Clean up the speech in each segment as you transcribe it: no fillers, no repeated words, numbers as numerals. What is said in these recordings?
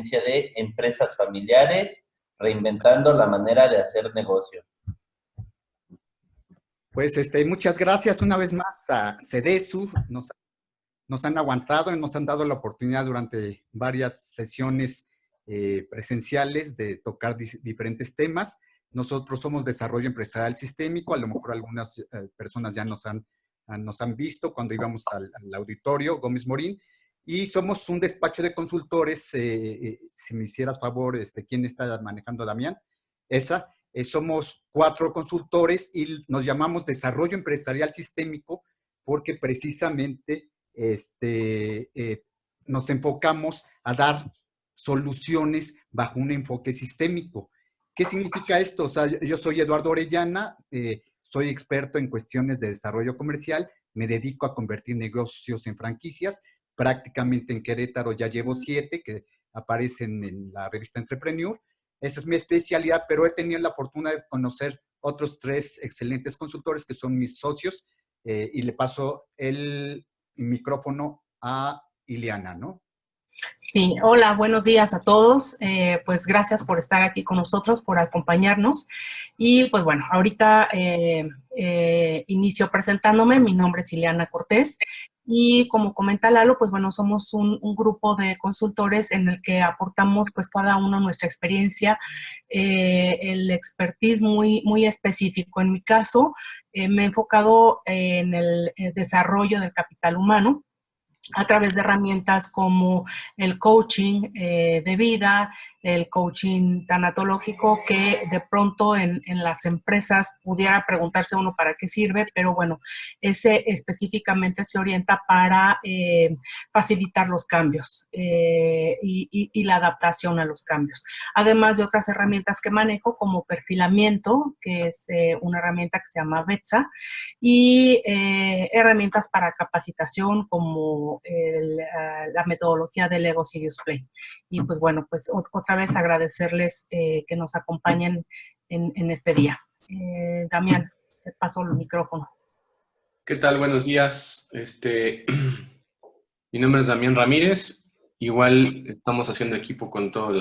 de empresas familiares, reinventando la manera de hacer negocio. Pues muchas gracias una vez más a CEDESU. Nos han aguantado y nos han dado la oportunidad durante varias sesiones presenciales de tocar diferentes temas. Nosotros somos Desarrollo Empresarial Sistémico. A lo mejor algunas personas ya nos han visto cuando íbamos al auditorio Gómez Morín. Y somos un despacho de consultores. Si me hicieras favor, ¿quién está manejando, Damián? Somos 4 consultores y nos llamamos Desarrollo Empresarial Sistémico porque precisamente nos enfocamos a dar soluciones bajo un enfoque sistémico. ¿Qué significa esto? O sea, yo soy Eduardo Orellana, soy experto en cuestiones de desarrollo comercial, me dedico a convertir negocios en franquicias, prácticamente en Querétaro ya llevo 7 que aparecen en la revista Entrepreneur. Esa es mi especialidad, pero he tenido la fortuna de conocer otros 3 excelentes consultores que son mis socios y le paso el micrófono a Ileana, ¿no? Sí, hola, buenos días a todos. Pues gracias por estar aquí con nosotros, por acompañarnos. Y pues bueno, ahorita inicio presentándome. Mi nombre es Ileana Cortés. Y como comenta Lalo, pues bueno, somos un grupo de consultores en el que aportamos pues cada uno nuestra experiencia, el expertise muy específico. En mi caso, me he enfocado en el desarrollo del capital humano a través de herramientas como el coaching de vida, el coaching tanatológico, que de pronto en las empresas pudiera preguntarse uno para qué sirve, pero bueno, ese específicamente se orienta para facilitar los cambios y la adaptación a los cambios. Además de otras herramientas que manejo como perfilamiento, que es una herramienta que se llama Betsa, y herramientas para capacitación como la metodología del Ego Serious Play. Y pues bueno, pues otra vez agradecerles que nos acompañen en este día. Damián, te paso el micrófono. ¿Qué tal? Buenos días. Mi nombre es Damián Ramírez. Igual estamos haciendo equipo con todo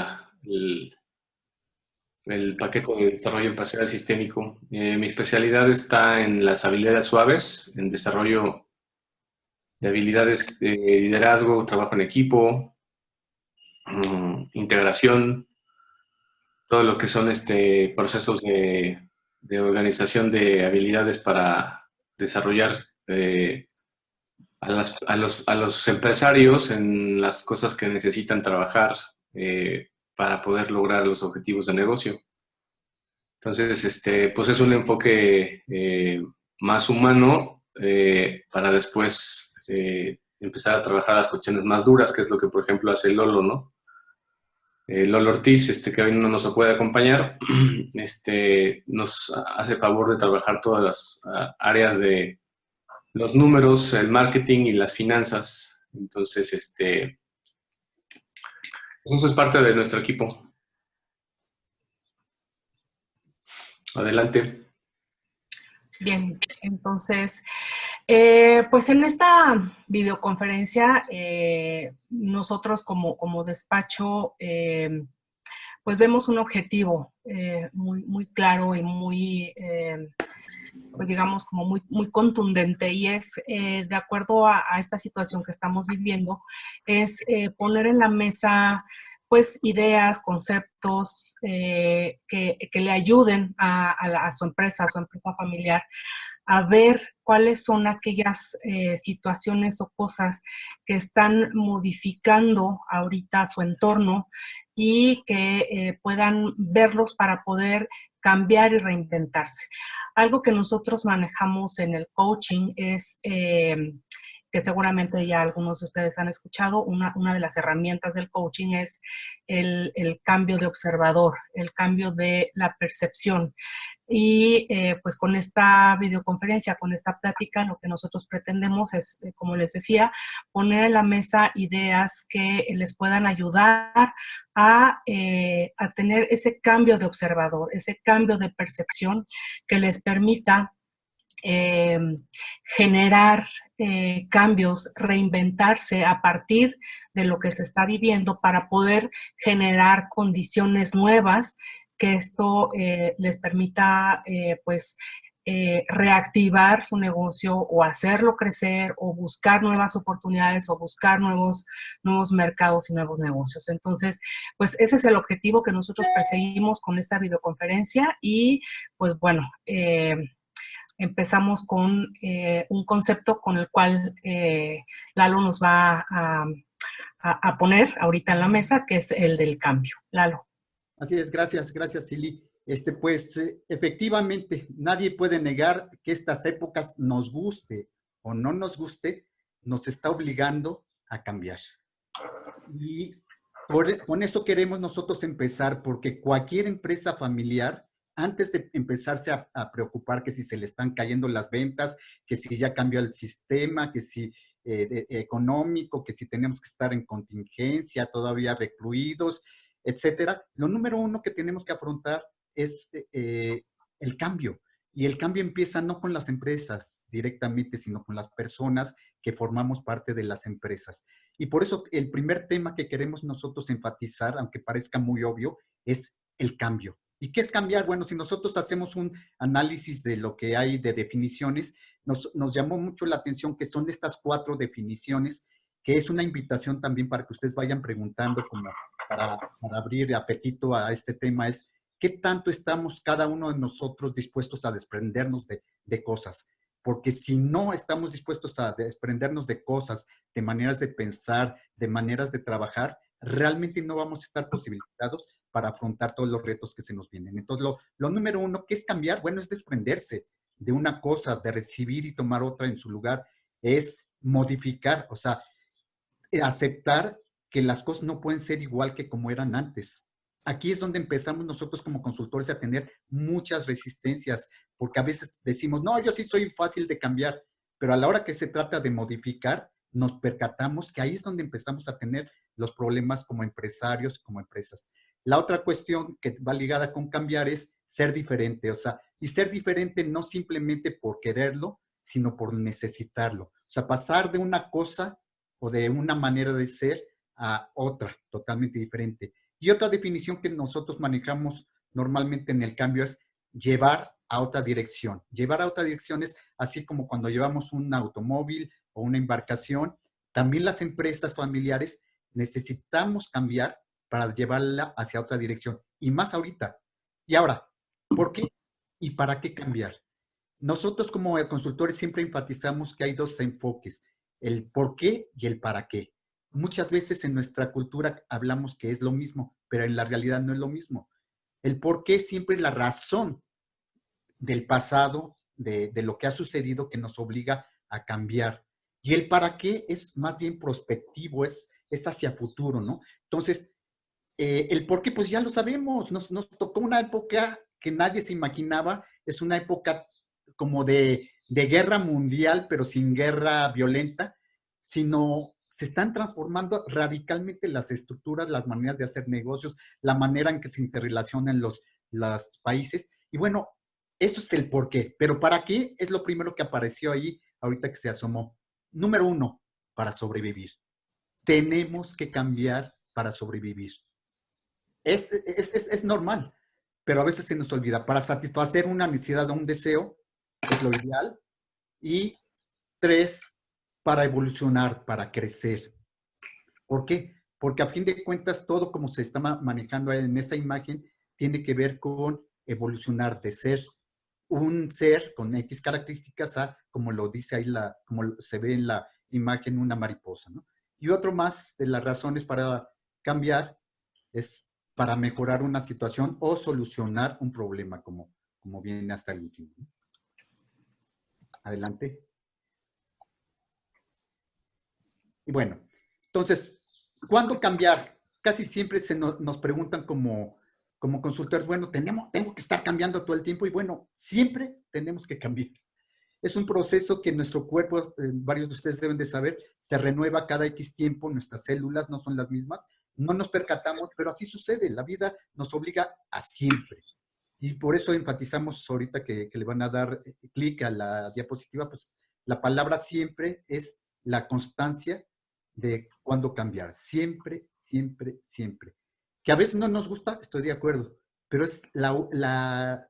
el paquete de desarrollo empresarial sistémico. Mi especialidad está en las habilidades suaves, en desarrollo de habilidades de liderazgo, trabajo en equipo, integración, todo lo que son procesos de organización de habilidades para desarrollar a los empresarios en las cosas que necesitan trabajar para poder lograr los objetivos de negocio. Entonces, pues es un enfoque más humano para después empezar a trabajar las cuestiones más duras, que es lo que, por ejemplo, hace Lolo, ¿no? Lolo Ortiz, que hoy no nos puede acompañar, nos hace favor de trabajar todas las áreas de los números, el marketing y las finanzas. Entonces, eso es parte de nuestro equipo. Adelante. Bien, entonces, pues en esta videoconferencia, nosotros como despacho, pues vemos un objetivo muy claro y muy, pues digamos, como muy contundente, y es, de acuerdo a esta situación que estamos viviendo, es poner en la mesa pues ideas, conceptos que le ayuden a su empresa familiar a ver cuáles son aquellas situaciones o cosas que están modificando ahorita su entorno y que puedan verlos para poder cambiar y reinventarse. Algo que nosotros manejamos en el coaching es que seguramente ya algunos de ustedes han escuchado, una de las herramientas del coaching es el cambio de observador, el cambio de la percepción. Y pues con esta videoconferencia, con esta plática, lo que nosotros pretendemos es, como les decía, poner en la mesa ideas que les puedan ayudar a tener ese cambio de observador, ese cambio de percepción que les permita eh, generar cambios, reinventarse a partir de lo que se está viviendo para poder generar condiciones nuevas que esto les permita pues reactivar su negocio o hacerlo crecer o buscar nuevas oportunidades o buscar nuevos mercados y nuevos negocios. Entonces, pues ese es el objetivo que nosotros perseguimos con esta videoconferencia y pues bueno, empezamos con un concepto con el cual Lalo nos va a poner ahorita en la mesa, que es el del cambio. Lalo. Así es, gracias, Silly. Pues efectivamente, nadie puede negar que estas épocas, nos guste o no nos guste, nos está obligando a cambiar. Y con eso queremos nosotros empezar, porque cualquier empresa familiar, antes de empezarse a preocupar que si se le están cayendo las ventas, que si ya cambió el sistema, que si económico, que si tenemos que estar en contingencia, todavía recluidos, etcétera, lo número uno que tenemos que afrontar es el cambio. Y el cambio empieza no con las empresas directamente, sino con las personas que formamos parte de las empresas. Y por eso el primer tema que queremos nosotros enfatizar, aunque parezca muy obvio, es el cambio. ¿Y qué es cambiar? Bueno, si nosotros hacemos un análisis de lo que hay de definiciones, nos llamó mucho la atención que son estas 4 definiciones, que es una invitación también para que ustedes vayan preguntando, como para abrir apetito a este tema, es ¿qué tanto estamos cada uno de nosotros dispuestos a desprendernos de cosas? Porque si no estamos dispuestos a desprendernos de cosas, de maneras de pensar, de maneras de trabajar, realmente no vamos a estar posibilitados para afrontar todos los retos que se nos vienen. Entonces, lo número uno, ¿qué es cambiar? Bueno, es desprenderse de una cosa, de recibir y tomar otra en su lugar. Es modificar, o sea, aceptar que las cosas no pueden ser igual que como eran antes. Aquí es donde empezamos nosotros como consultores a tener muchas resistencias, porque a veces decimos, no, yo sí soy fácil de cambiar, pero a la hora que se trata de modificar, nos percatamos que ahí es donde empezamos a tener los problemas como empresarios, como empresas. La otra cuestión que va ligada con cambiar es ser diferente, o sea, y ser diferente no simplemente por quererlo, sino por necesitarlo. O sea, pasar de una cosa o de una manera de ser a otra, totalmente diferente. Y otra definición que nosotros manejamos normalmente en el cambio es llevar a otra dirección. Llevar a otra dirección es así como cuando llevamos un automóvil o una embarcación. También las empresas familiares necesitamos cambiar para llevarla hacia otra dirección. Y más ahorita. Y ahora, ¿por qué y para qué cambiar? Nosotros como consultores siempre enfatizamos que hay 2 enfoques, el por qué y el para qué. Muchas veces en nuestra cultura hablamos que es lo mismo, pero en la realidad no es lo mismo. El por qué siempre es la razón del pasado, de lo que ha sucedido que nos obliga a cambiar. Y el para qué es más bien prospectivo, es hacia futuro, ¿no? Entonces, el por qué, pues ya lo sabemos, nos tocó una época que nadie se imaginaba, es una época como de guerra mundial, pero sin guerra violenta, sino se están transformando radicalmente las estructuras, las maneras de hacer negocios, la manera en que se interrelacionan los países. Y bueno, eso es el por qué. Pero ¿para qué? Es lo primero que apareció ahí ahorita que se asomó. Número 1, para sobrevivir. Tenemos que cambiar para sobrevivir. Es normal, pero a veces se nos olvida. Para satisfacer una necesidad o un deseo, es lo ideal. Y 3, para evolucionar, para crecer. ¿Por qué? Porque a fin de cuentas, todo como se está manejando en esa imagen, tiene que ver con evolucionar de ser un ser con X características a, como lo dice ahí, como se ve en la imagen, una mariposa, ¿no? Y otro más de las razones para cambiar es para mejorar una situación o solucionar un problema, como viene hasta el último, ¿no? Adelante. Y bueno, entonces, ¿cuándo cambiar? Casi siempre nos preguntan como consultores, bueno, tengo que estar cambiando todo el tiempo y bueno, siempre tenemos que cambiar. Es un proceso que nuestro cuerpo, varios de ustedes deben de saber, se renueva cada X tiempo, nuestras células no son las mismas, no nos percatamos, pero así sucede, la vida nos obliga a siempre. Y por eso enfatizamos ahorita que le van a dar clic a la diapositiva, pues la palabra siempre es la constancia de cuándo cambiar. Siempre, siempre, siempre. Que a veces no nos gusta, estoy de acuerdo, pero es la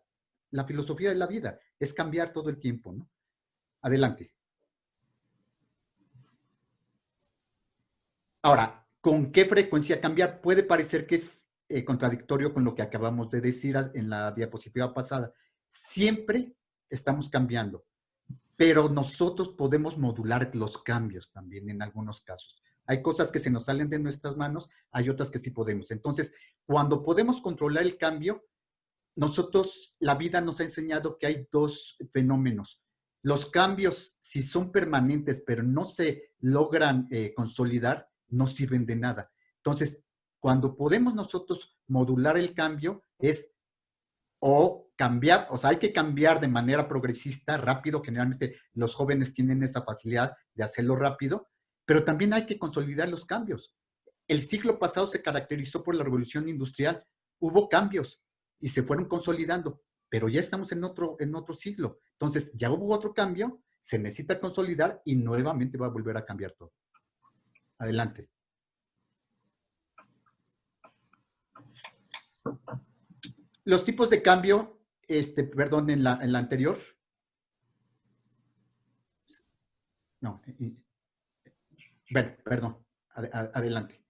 filosofía de la vida, es cambiar todo el tiempo, ¿no? Adelante. Ahora, ¿con qué frecuencia cambiar? Puede parecer que es contradictorio con lo que acabamos de decir en la diapositiva pasada. Siempre estamos cambiando, pero nosotros podemos modular los cambios también en algunos casos. Hay cosas que se nos salen de nuestras manos, hay otras que sí podemos. Entonces, cuando podemos controlar el cambio, nosotros, la vida nos ha enseñado que hay dos fenómenos. Los cambios, si son permanentes, pero no se logran consolidar, no sirven de nada. Entonces, cuando podemos nosotros modular el cambio, es o cambiar, o sea, hay que cambiar de manera progresista, rápido. Generalmente los jóvenes tienen esa facilidad de hacerlo rápido, pero también hay que consolidar los cambios. El siglo pasado se caracterizó por la revolución industrial. Hubo cambios y se fueron consolidando, pero ya estamos en otro siglo. Entonces, ya hubo otro cambio, se necesita consolidar y nuevamente va a volver a cambiar todo. Adelante. Los tipos de cambio, perdón, en la anterior. No, bueno, perdón, adelante.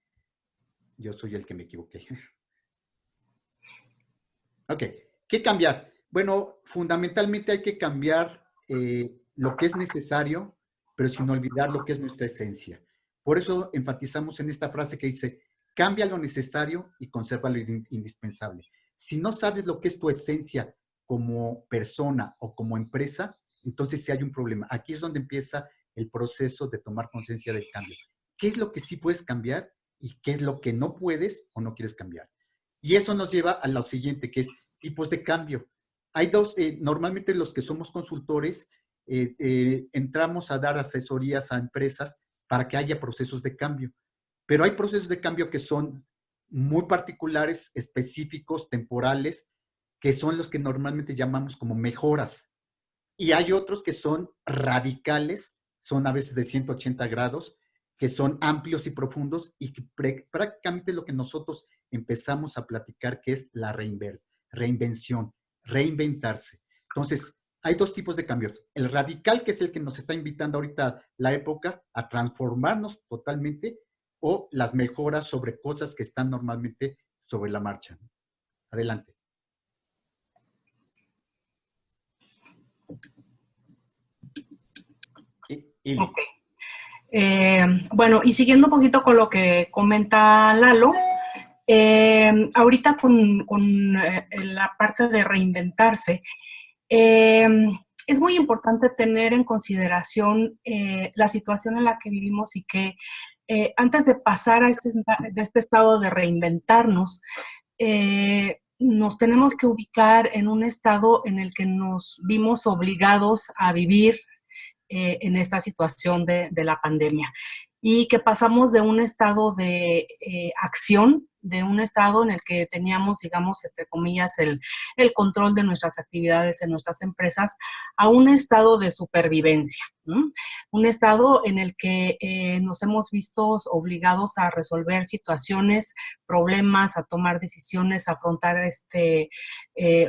Yo soy el que me equivoqué. Ok, ¿qué cambiar? Bueno, fundamentalmente hay que cambiar lo que es necesario, pero sin olvidar lo que es nuestra esencia. Por eso enfatizamos en esta frase que dice, cambia lo necesario y conserva lo indispensable. Si no sabes lo que es tu esencia como persona o como empresa, entonces sí hay un problema. Aquí es donde empieza el proceso de tomar conciencia del cambio. ¿Qué es lo que sí puedes cambiar y qué es lo que no puedes o no quieres cambiar? Y eso nos lleva a lo siguiente, que es tipos de cambio. Hay dos, normalmente los que somos consultores, entramos a dar asesorías a empresas para que haya procesos de cambio. Pero hay procesos de cambio que son muy particulares, específicos, temporales, que son los que normalmente llamamos como mejoras. Y hay otros que son radicales, son a veces de 180 grados, que son amplios y profundos y que prácticamente lo que nosotros empezamos a platicar que es la reinvención, reinventarse. Entonces, hay dos tipos de cambios. El radical, que es el que nos está invitando ahorita la época a transformarnos totalmente, o las mejoras sobre cosas que están normalmente sobre la marcha. Adelante. Ok. Bueno, y siguiendo un poquito con lo que comenta Lalo, ahorita con la parte de reinventarse, es muy importante tener en consideración la situación en la que vivimos y que antes de pasar a este estado de reinventarnos, nos tenemos que ubicar en un estado en el que nos vimos obligados a vivir en esta situación de la pandemia y que pasamos de un estado de acción, de un estado en el que teníamos, digamos, entre comillas, el control de nuestras actividades en nuestras empresas, a un estado de supervivencia, ¿no? Un estado en el que nos hemos visto obligados a resolver situaciones, problemas, a tomar decisiones, a afrontar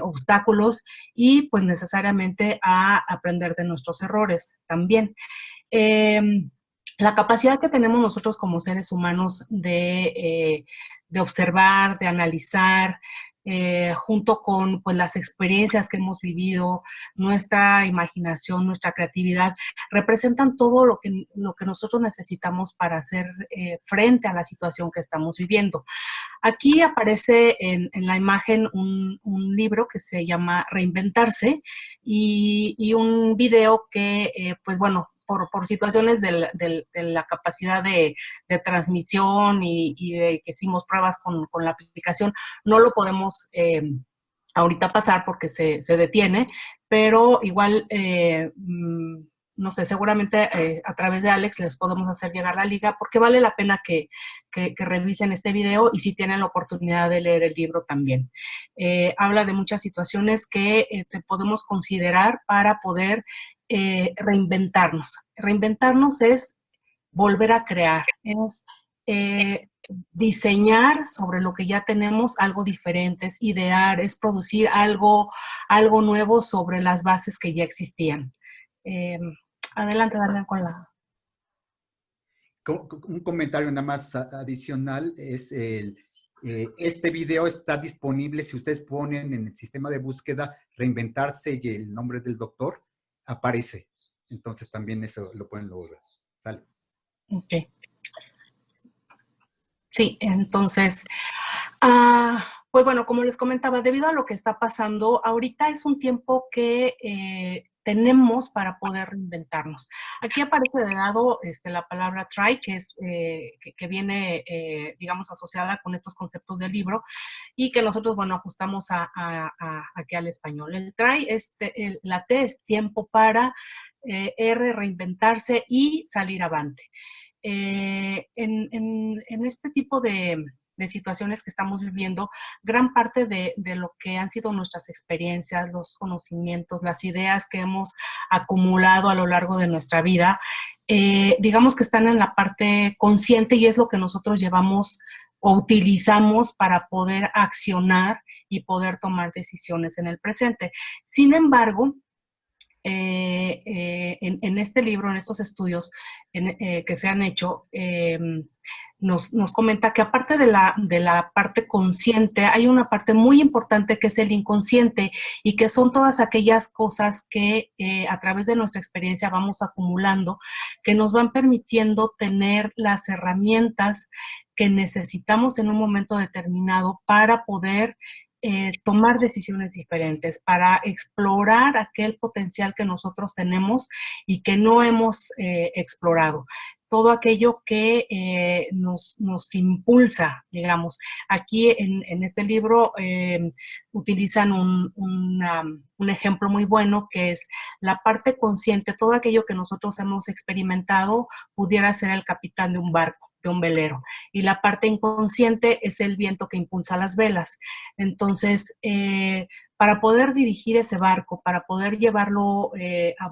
obstáculos y pues necesariamente a aprender de nuestros errores también. La capacidad que tenemos nosotros como seres humanos de observar, de analizar, junto con pues, las experiencias que hemos vivido, nuestra imaginación, nuestra creatividad, representan todo lo que nosotros necesitamos para hacer frente a la situación que estamos viviendo. Aquí aparece en la imagen un libro que se llama Reinventarse y un video que, pues bueno, por situaciones de la capacidad de transmisión y de que hicimos pruebas con la aplicación, no lo podemos ahorita pasar porque se detiene, pero igual no sé, seguramente a través de Alex les podemos hacer llegar la liga, porque vale la pena que revisen este video y si tienen la oportunidad de leer el libro también. Habla de muchas situaciones que podemos considerar para poder reinventarnos. Reinventarnos es volver a crear, es diseñar sobre lo que ya tenemos algo diferente, es idear, es producir algo nuevo sobre las bases que ya existían. Adelante, Damián, con la... Un comentario nada más adicional es este video está disponible si ustedes ponen en el sistema de búsqueda reinventarse y el nombre del doctor, aparece. Entonces también eso lo pueden lograr. Sale. Ok. Sí, entonces, pues bueno, como les comentaba, debido a lo que está pasando, ahorita es un tiempo que tenemos para poder reinventarnos. Aquí aparece de lado la palabra try, que es que viene, digamos, asociada con estos conceptos del libro y que nosotros, bueno, ajustamos aquí al español. El try, la T es tiempo para, R, reinventarse y salir avante. En este tipo de situaciones que estamos viviendo, gran parte de lo que han sido nuestras experiencias, los conocimientos, las ideas que hemos acumulado a lo largo de nuestra vida, digamos que están en la parte consciente y es lo que nosotros llevamos o utilizamos para poder accionar y poder tomar decisiones en el presente. Sin embargo, en este libro, en estos estudios que se han hecho, nos comenta que aparte de la parte consciente, hay una parte muy importante que es el inconsciente y que son todas aquellas cosas que a través de nuestra experiencia vamos acumulando, que nos van permitiendo tener las herramientas que necesitamos en un momento determinado para poder tomar decisiones diferentes, para explorar aquel potencial que nosotros tenemos y que no hemos explorado. Todo aquello que nos impulsa, digamos. Aquí en este libro utilizan un ejemplo muy bueno que es la parte consciente, todo aquello que nosotros hemos experimentado pudiera ser el capitán de un barco, de un velero, y la parte inconsciente es el viento que impulsa las velas. Entonces, para poder dirigir ese barco, para poder llevarlo a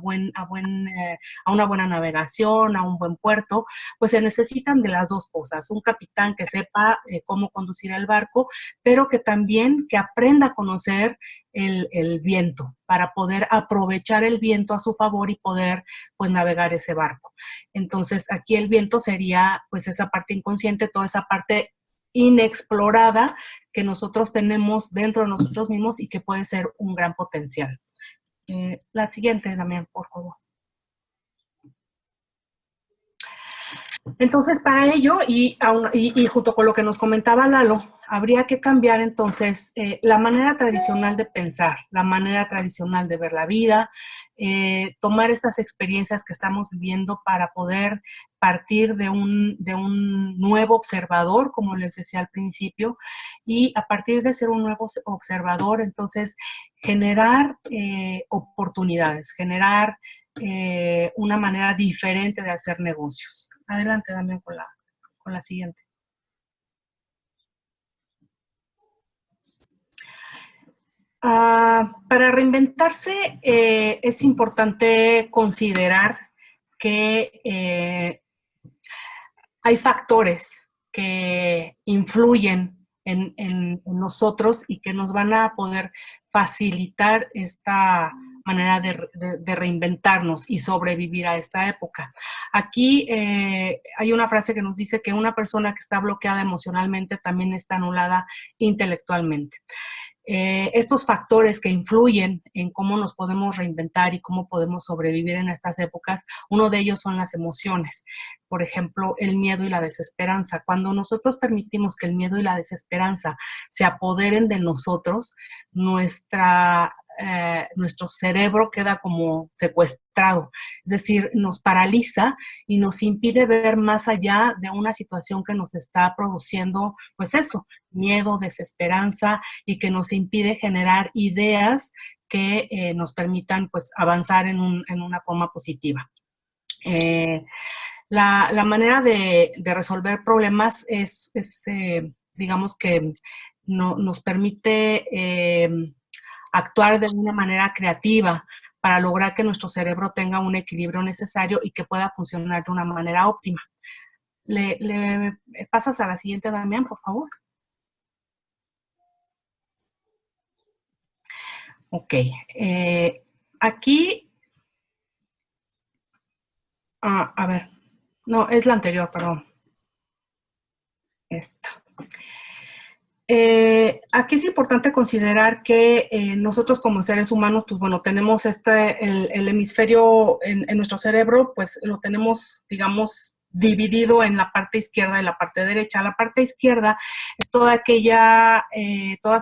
una buena navegación, a un buen puerto, pues se necesitan de las dos cosas, un capitán que sepa cómo conducir el barco, pero que también que aprenda a conocer el viento, para poder aprovechar el viento a su favor y poder pues navegar ese barco. Entonces aquí el viento sería pues esa parte inconsciente, toda esa parte inexplorada que nosotros tenemos dentro de nosotros mismos y que puede ser un gran potencial. La siguiente, Damián, por favor. Entonces, para ello, y junto con lo que nos comentaba Lalo, habría que cambiar entonces la manera tradicional de pensar, la manera tradicional de ver la vida, tomar estas experiencias que estamos viviendo para poder partir de un nuevo observador, como les decía al principio, y a partir de ser un nuevo observador, entonces generar oportunidades, generar una manera diferente de hacer negocios. Adelante, Damián, con la siguiente. Para reinventarse es importante considerar que hay factores que influyen en nosotros y que nos van a poder facilitar esta manera de reinventarnos y sobrevivir a esta época. Aquí hay una frase que nos dice que una persona que está bloqueada emocionalmente también está anulada intelectualmente. Estos factores que influyen en cómo nos podemos reinventar y cómo podemos sobrevivir en estas épocas, uno de ellos son las emociones. Por ejemplo, el miedo y la desesperanza. Cuando nosotros permitimos que el miedo y la desesperanza se apoderen de nosotros, nuestro cerebro queda como secuestrado, es decir, nos paraliza y nos impide ver más allá de una situación que nos está produciendo, pues eso, miedo, desesperanza, y que nos impide generar ideas que nos permitan pues avanzar en una forma positiva. La manera de resolver problemas es digamos que nos permite actuar de una manera creativa para lograr que nuestro cerebro tenga un equilibrio necesario y que pueda funcionar de una manera óptima. ¿Le pasas a la siguiente, Damián, por favor? Ok. Aquí, a ver, no, es la anterior, perdón. Esta. Aquí es importante considerar que nosotros como seres humanos, pues bueno, tenemos el hemisferio en nuestro cerebro, pues lo tenemos, digamos, dividido en la parte izquierda y la parte derecha. La parte izquierda es todas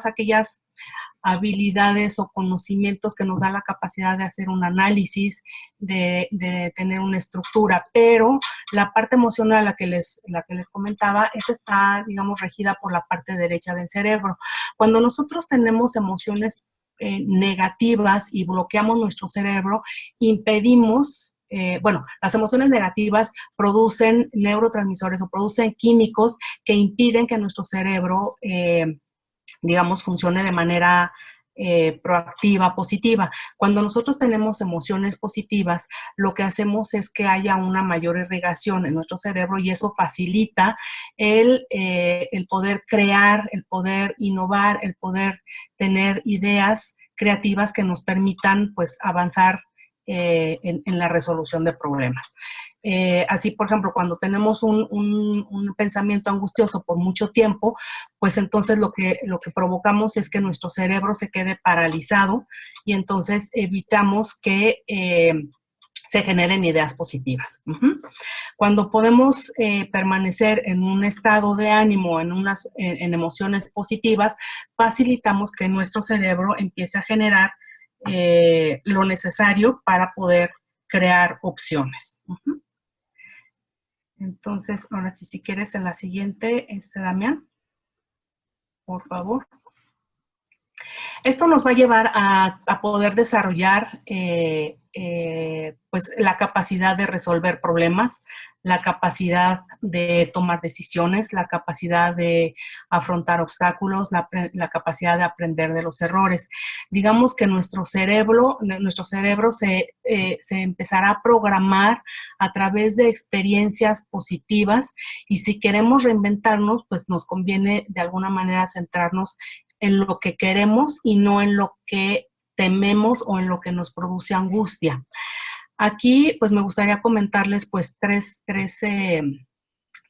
aquellas habilidades o conocimientos que nos dan la capacidad de hacer un análisis, de tener una estructura, pero la parte emocional, la que les comentaba, esa está, digamos, regida por la parte derecha del cerebro. Cuando nosotros tenemos emociones negativas y bloqueamos nuestro cerebro, impedimos las emociones negativas producen neurotransmisores o producen químicos que impiden que nuestro cerebro digamos, funcione de manera proactiva, positiva. Cuando nosotros tenemos emociones positivas, lo que hacemos es que haya una mayor irrigación en nuestro cerebro y eso facilita el poder crear, el poder innovar, el poder tener ideas creativas que nos permitan, pues, avanzar en la resolución de problemas. Así, por ejemplo, cuando tenemos un pensamiento angustioso por mucho tiempo, pues entonces lo que provocamos es que nuestro cerebro se quede paralizado y entonces evitamos que se generen ideas positivas. Cuando podemos permanecer en un estado de ánimo, en emociones positivas, facilitamos que nuestro cerebro empiece a generar lo necesario para poder crear opciones. Entonces, ahora sí, si quieres en la siguiente, Damián, por favor. Esto nos va a llevar a poder desarrollar pues la capacidad de resolver problemas, la capacidad de tomar decisiones, la capacidad de afrontar obstáculos, la capacidad de aprender de los errores. Digamos que nuestro cerebro se empezará a programar a través de experiencias positivas y si queremos reinventarnos, pues nos conviene de alguna manera centrarnos en lo que queremos y no en lo que tememos o en lo que nos produce angustia. Aquí, pues me gustaría comentarles pues tres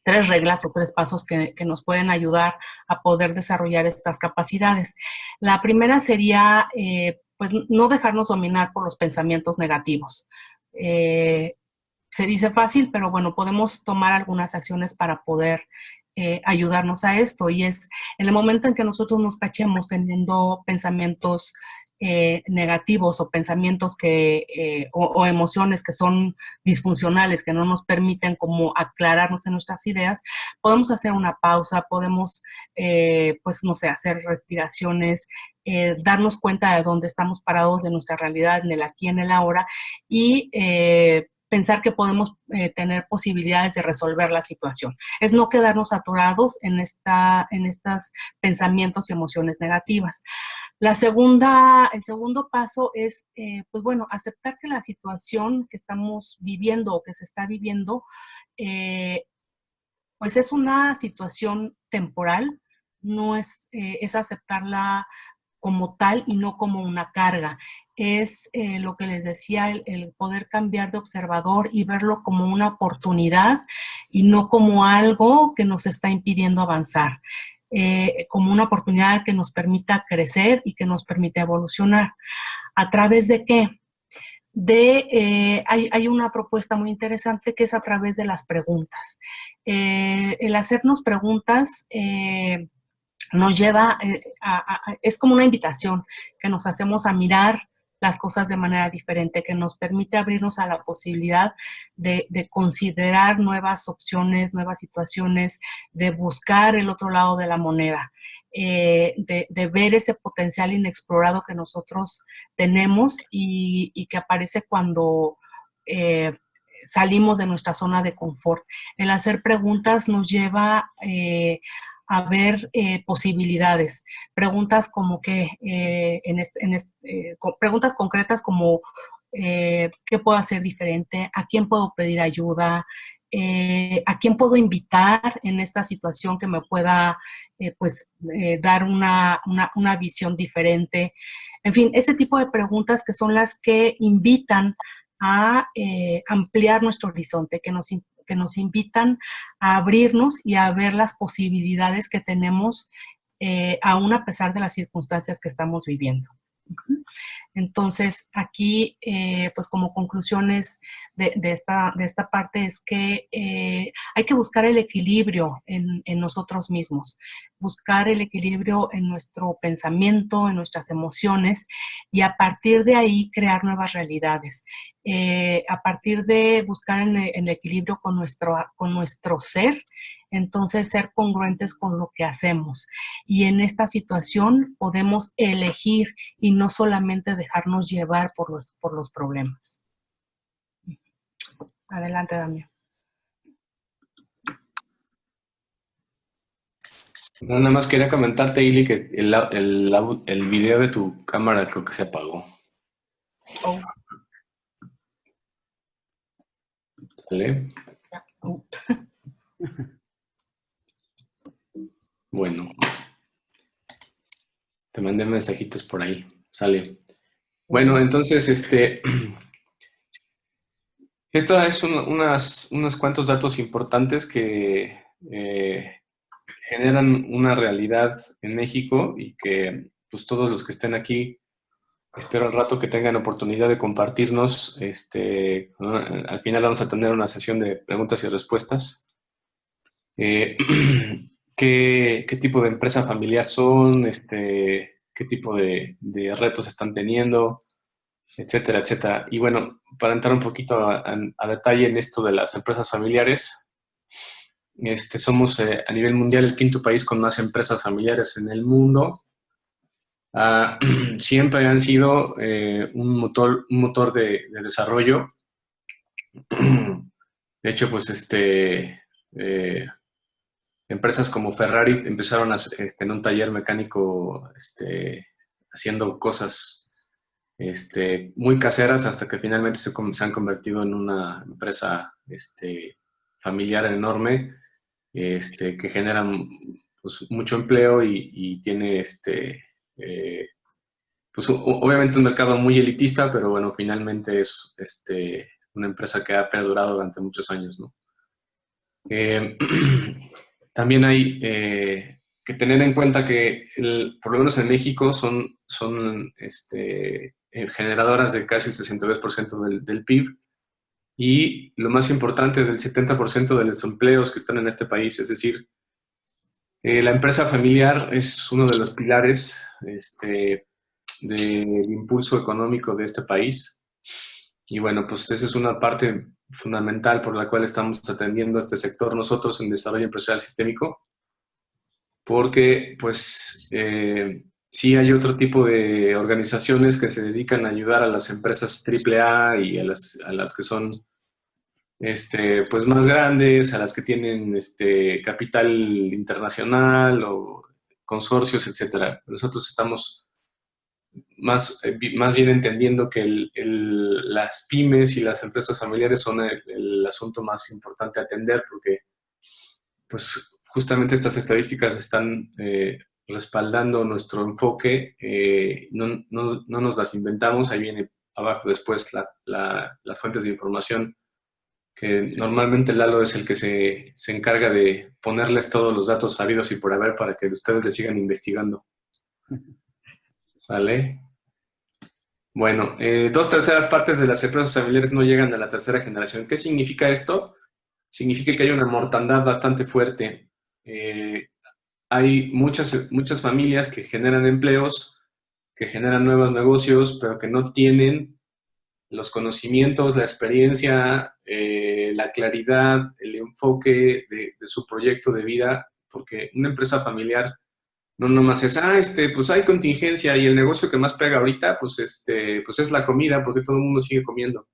reglas o 3 pasos que nos pueden ayudar a poder desarrollar estas capacidades. La primera sería, pues no dejarnos dominar por los pensamientos negativos. Se dice fácil, pero bueno, podemos tomar algunas acciones para poder ayudarnos a esto, y es en el momento en que nosotros nos cachemos teniendo pensamientos negativos o pensamientos o emociones que son disfuncionales, que no nos permiten como aclararnos en nuestras ideas, podemos hacer una pausa, podemos, pues no sé, hacer respiraciones, darnos cuenta de dónde estamos parados, de nuestra realidad, en el aquí, en el ahora, y pensar que podemos tener posibilidades de resolver la situación. Es no quedarnos saturados en estos pensamientos y emociones negativas. El segundo paso es, pues bueno, aceptar que la situación que estamos viviendo o que se está viviendo, pues es una situación temporal, no es aceptarla como tal y no como una carga. Es lo que les decía, el poder cambiar de observador y verlo como una oportunidad y no como algo que nos está impidiendo avanzar. Como una oportunidad que nos permita crecer y que nos permita evolucionar. ¿A través de qué? Hay una propuesta muy interesante que es a través de las preguntas. El hacernos preguntas nos lleva es como una invitación que nos hacemos a mirar las cosas de manera diferente, que nos permite abrirnos a la posibilidad de considerar nuevas opciones, nuevas situaciones, de buscar el otro lado de la moneda, de ver ese potencial inexplorado que nosotros tenemos y que aparece cuando salimos de nuestra zona de confort. El hacer preguntas nos lleva a ver posibilidades. Preguntas como que, preguntas concretas como ¿qué puedo hacer diferente? ¿A quién puedo pedir ayuda? ¿A quién puedo invitar en esta situación que me pueda dar una visión diferente? En fin, ese tipo de preguntas que son las que invitan a ampliar nuestro horizonte, que nos invitan a abrirnos y a ver las posibilidades que tenemos aún a pesar de las circunstancias que estamos viviendo. Entonces, aquí, pues como conclusiones de esta parte es que hay que buscar el equilibrio en nosotros mismos, buscar el equilibrio en nuestro pensamiento, en nuestras emociones, y a partir de ahí crear nuevas realidades. A partir de buscar el equilibrio con nuestro ser, entonces ser congruentes con lo que hacemos. Y en esta situación podemos elegir y no solamente dejarnos llevar por los problemas. Adelante, Damián. Nada más quería comentarte, Ili, que el video de tu cámara creo que se apagó. Oh. ¿Sale? Oh. Bueno. Te mandé mensajitos por ahí. Sale. Bueno, entonces, esta es unos cuantos datos importantes que generan una realidad en México y que pues todos los que estén aquí, espero al rato que tengan oportunidad de compartirnos. Al final vamos a tener una sesión de preguntas y respuestas. ¿Qué tipo de empresa familiar son? ¿Qué tipo de retos están teniendo? Etcétera, etcétera. Y bueno, para entrar un poquito a detalle en esto de las empresas familiares, somos a nivel mundial el 5º país con más empresas familiares en el mundo. Siempre han sido un motor de desarrollo. De hecho, pues empresas como Ferrari empezaron en un taller mecánico haciendo cosas muy caseras hasta que finalmente se han convertido en una empresa familiar enorme que genera pues, mucho empleo y tiene pues, obviamente un mercado muy elitista, pero bueno, finalmente es una empresa que ha perdurado durante muchos años, ¿no? También hay que tener en cuenta que por lo menos en México son generadoras de casi el 62% del PIB y lo más importante, del 70% de los empleos que están en este país. Es decir, la empresa familiar es uno de los pilares del impulso económico de este país. Y bueno, pues esa es una parte fundamental por la cual estamos atendiendo a este sector nosotros en Desarrollo Empresarial Sistémico, porque pues sí hay otro tipo de organizaciones que se dedican a ayudar a las empresas AAA y a las que son pues más grandes, a las que tienen capital internacional o consorcios, etcétera. Nosotros estamos más bien entendiendo que las pymes y las empresas familiares son el asunto más importante a atender, porque pues justamente estas estadísticas están respaldando nuestro enfoque, no nos las inventamos, ahí viene abajo después las fuentes de información, que normalmente Lalo es el que se encarga de ponerles todos los datos sabidos y por haber para que ustedes le sigan investigando. ¿Sale? Bueno, 2/3 partes de las empresas familiares no llegan a la tercera generación. ¿Qué significa esto? Significa que hay una mortandad bastante fuerte. Hay muchas familias que generan empleos, que generan nuevos negocios, pero que no tienen los conocimientos, la experiencia, la claridad, el enfoque de su proyecto de vida, porque una empresa familiar no nomás es, pues hay contingencia y el negocio que más pega ahorita, pues es la comida, porque todo el mundo sigue comiendo.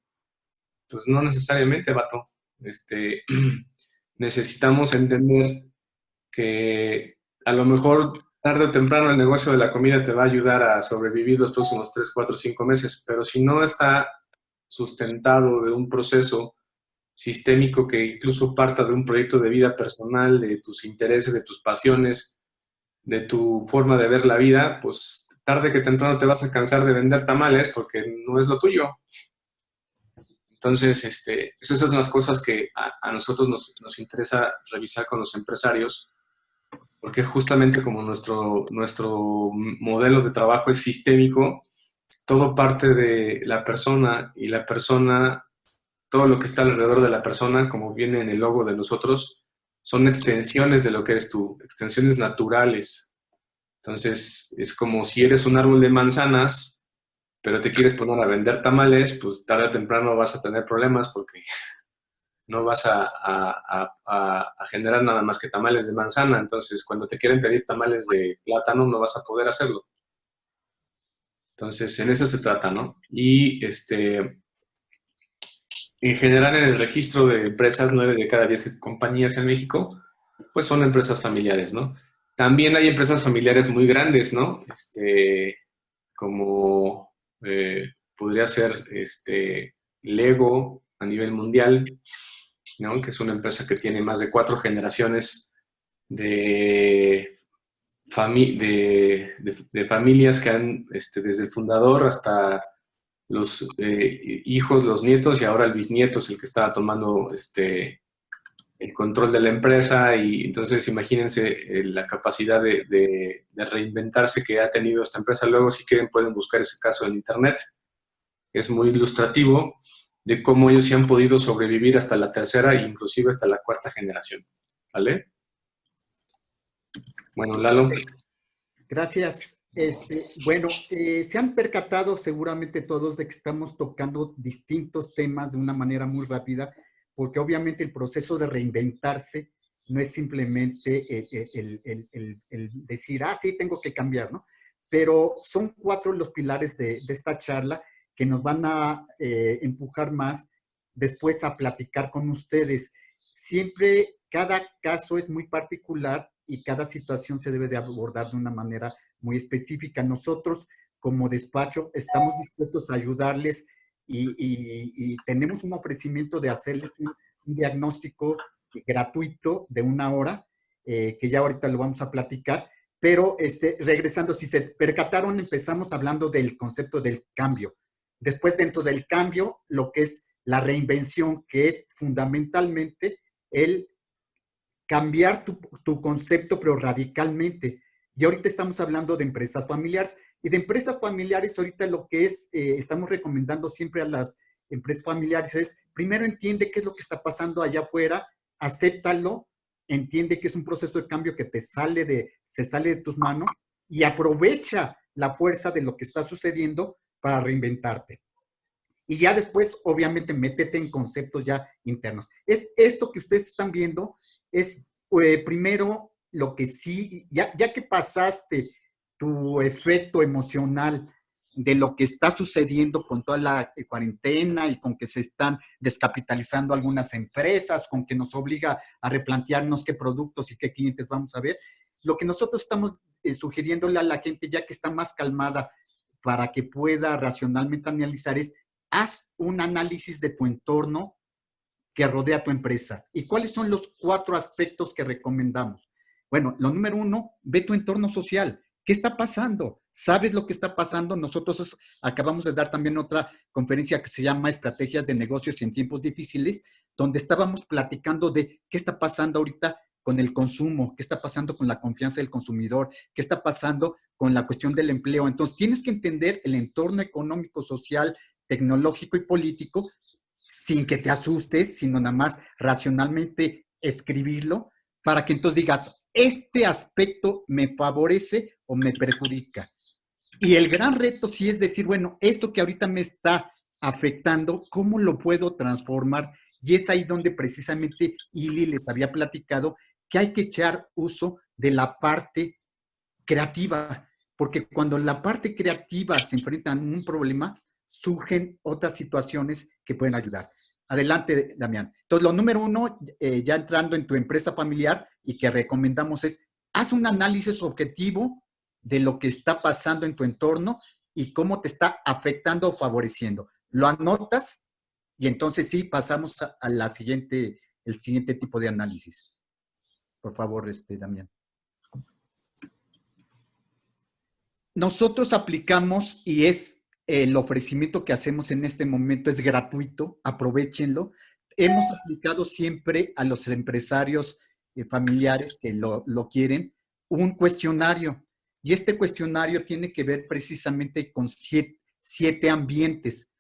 Pues no necesariamente, vato. Necesitamos entender que a lo mejor tarde o temprano el negocio de la comida te va a ayudar a sobrevivir los próximos 3, 4, 5 meses, pero si no está sustentado de un proceso sistémico que incluso parta de un proyecto de vida personal, de tus intereses, de tus pasiones, de tu forma de ver la vida, pues tarde que temprano te vas a cansar de vender tamales porque no es lo tuyo. Entonces, esas son las cosas que a nosotros nos interesa revisar con los empresarios, porque justamente como nuestro modelo de trabajo es sistémico, todo parte de la persona y la persona, todo lo que está alrededor de la persona, como viene en el logo de nosotros, son extensiones de lo que eres tú, extensiones naturales. Entonces, es como si eres un árbol de manzanas, pero te quieres poner a vender tamales, pues tarde o temprano vas a tener problemas porque no vas a generar nada más que tamales de manzana. Entonces, cuando te quieren pedir tamales de plátano, no vas a poder hacerlo. Entonces, en eso se trata, ¿no? Y en general, en el registro de empresas, 9 de cada 10 compañías en México, pues son empresas familiares, ¿no? También hay empresas familiares muy grandes, ¿no? Como podría ser Lego a nivel mundial, ¿no? Que es una empresa que tiene más de 4 generaciones de familias que han, desde el fundador hasta los hijos, los nietos, y ahora el bisnieto es el que está tomando el control de la empresa. Y entonces imagínense la capacidad de reinventarse que ha tenido esta empresa. Luego, si quieren, pueden buscar ese caso en internet. Es muy ilustrativo de cómo ellos sí han podido sobrevivir hasta la tercera e inclusive hasta la cuarta generación. ¿Vale? Bueno, Lalo. Gracias. Bueno, se han percatado seguramente todos de que estamos tocando distintos temas de una manera muy rápida, porque obviamente el proceso de reinventarse no es simplemente el decir, sí, tengo que cambiar, ¿no? Pero son 4 los pilares de esta charla que nos van a empujar más después a platicar con ustedes. Siempre, cada caso es muy particular y cada situación se debe de abordar de una manera muy específica. Nosotros, como despacho, estamos dispuestos a ayudarles y tenemos un ofrecimiento de hacerles un diagnóstico gratuito de 1 hora, que ya ahorita lo vamos a platicar. Pero regresando, si se percataron, empezamos hablando del concepto del cambio. Después, dentro del cambio, lo que es la reinvención, que es fundamentalmente el cambiar tu concepto, pero radicalmente. Y ahorita estamos hablando de empresas familiares. Y de empresas familiares, ahorita lo que estamos recomendando siempre a las empresas familiares es, primero entiende qué es lo que está pasando allá afuera, acéptalo, entiende que es un proceso de cambio que se sale de tus manos y aprovecha la fuerza de lo que está sucediendo para reinventarte. Y ya después, obviamente, métete en conceptos ya internos. Esto que ustedes están viendo es, primero, lo que sí, ya que pasaste tu efecto emocional de lo que está sucediendo con toda la cuarentena y con que se están descapitalizando algunas empresas, con que nos obliga a replantearnos qué productos y qué clientes vamos a ver, lo que nosotros estamos sugiriéndole a la gente, ya que está más calmada, para que pueda racionalmente analizar, es haz un análisis de tu entorno que rodea tu empresa. ¿Y cuáles son los 4 aspectos que recomendamos? Bueno, lo número 1, ve tu entorno social. ¿Qué está pasando? ¿Sabes lo que está pasando? Nosotros acabamos de dar también otra conferencia que se llama Estrategias de Negocios en Tiempos Difíciles, donde estábamos platicando de qué está pasando ahorita con el consumo, qué está pasando con la confianza del consumidor, qué está pasando con la cuestión del empleo. Entonces, tienes que entender el entorno económico, social, tecnológico y político sin que te asustes, sino nada más racionalmente escribirlo para que entonces digas, este aspecto me favorece o me perjudica. Y el gran reto sí es decir, bueno, esto que ahorita me está afectando, ¿cómo lo puedo transformar? Y es ahí donde precisamente Ili les había platicado que hay que echar uso de la parte creativa, porque cuando la parte creativa se enfrenta a un problema, surgen otras situaciones que pueden ayudar. Adelante, Damián. Entonces, lo número uno, ya entrando en tu empresa familiar y que recomendamos es, haz un análisis objetivo de lo que está pasando en tu entorno y cómo te está afectando o favoreciendo. Lo anotas y entonces sí pasamos a el siguiente tipo de análisis. Por favor, Damián. Nosotros aplicamos y es el ofrecimiento que hacemos en este momento, es gratuito, aprovéchenlo. Hemos aplicado siempre a los empresarios familiares que lo quieren un cuestionario. Y este cuestionario tiene que ver precisamente con siete ambientes.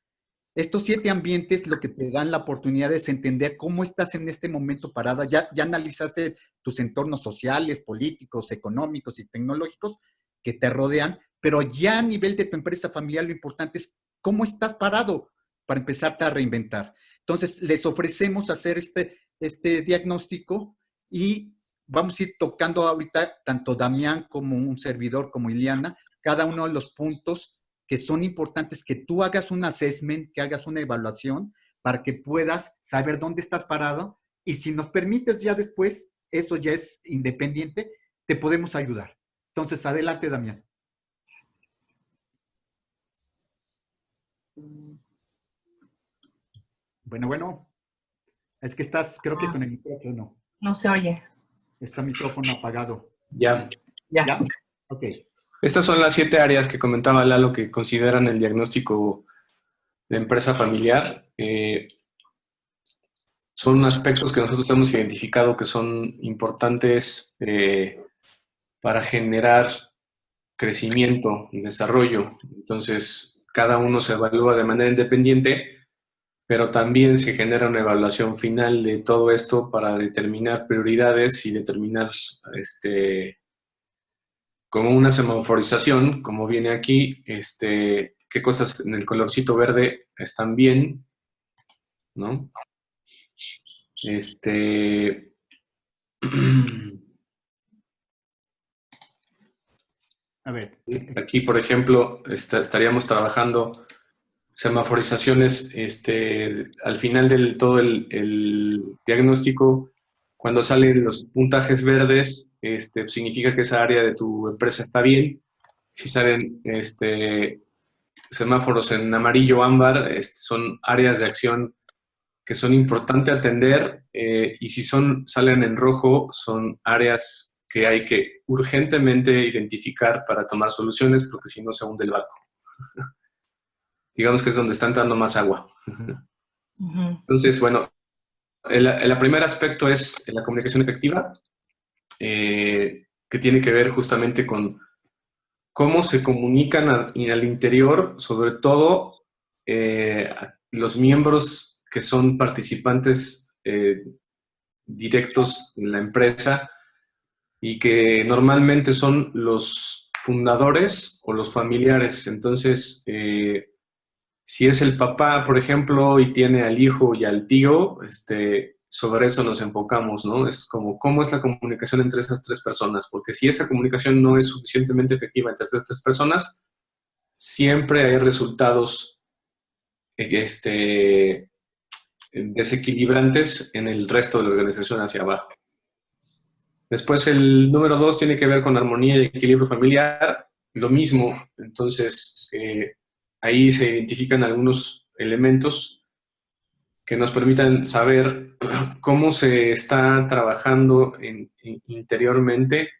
Estos 7 ambientes lo que te dan la oportunidad es entender cómo estás en este momento parada. Ya analizaste tus entornos sociales, políticos, económicos y tecnológicos que te rodean, pero ya a nivel de tu empresa familiar lo importante es cómo estás parado para empezarte a reinventar. Entonces, les ofrecemos hacer este diagnóstico y vamos a ir tocando ahorita, tanto Damián como un servidor, como Ileana, cada uno de los puntos que son importantes, que tú hagas un assessment, que hagas una evaluación para que puedas saber dónde estás parado y si nos permites ya después, eso ya es independiente, te podemos ayudar. Entonces, adelante, Damián. Bueno. Es que estás, creo que con el micrófono. No se oye. Está el micrófono apagado. Ya. Ya. Ok. Estas son las 7 áreas que comentaba Lalo que consideran el diagnóstico de empresa familiar. Son aspectos que nosotros hemos identificado que son importantes para generar crecimiento y desarrollo. Entonces, cada uno se evalúa de manera independiente, pero también se genera una evaluación final de todo esto para determinar prioridades y determinar como una semaforización, como viene aquí, qué cosas en el colorcito verde están bien, ¿no? A ver. Aquí, por ejemplo, estaríamos trabajando semaforizaciones al final del todo el diagnóstico. Cuando salen los puntajes verdes, significa que esa área de tu empresa está bien. Si salen semáforos en amarillo o ámbar, son áreas de acción que son importantes atender, y si salen en rojo, son áreas que hay que urgentemente identificar para tomar soluciones, porque si no se hunde el barco. Digamos que es donde está entrando más agua. Entonces, bueno, el primer aspecto es la comunicación efectiva, que tiene que ver justamente con cómo se comunican al interior, sobre todo los miembros que son participantes directos en la empresa y que normalmente son los fundadores o los familiares. Entonces, si es el papá, por ejemplo, y tiene al hijo y al tío, sobre eso nos enfocamos, ¿no? Es como, ¿cómo es la comunicación entre esas 3 personas? Porque si esa comunicación no es suficientemente efectiva entre esas 3 personas, siempre hay resultados desequilibrantes en el resto de la organización hacia abajo. Después, el número 2 tiene que ver con armonía y equilibrio familiar. Lo mismo, entonces, ahí se identifican algunos elementos que nos permitan saber cómo se está trabajando interiormente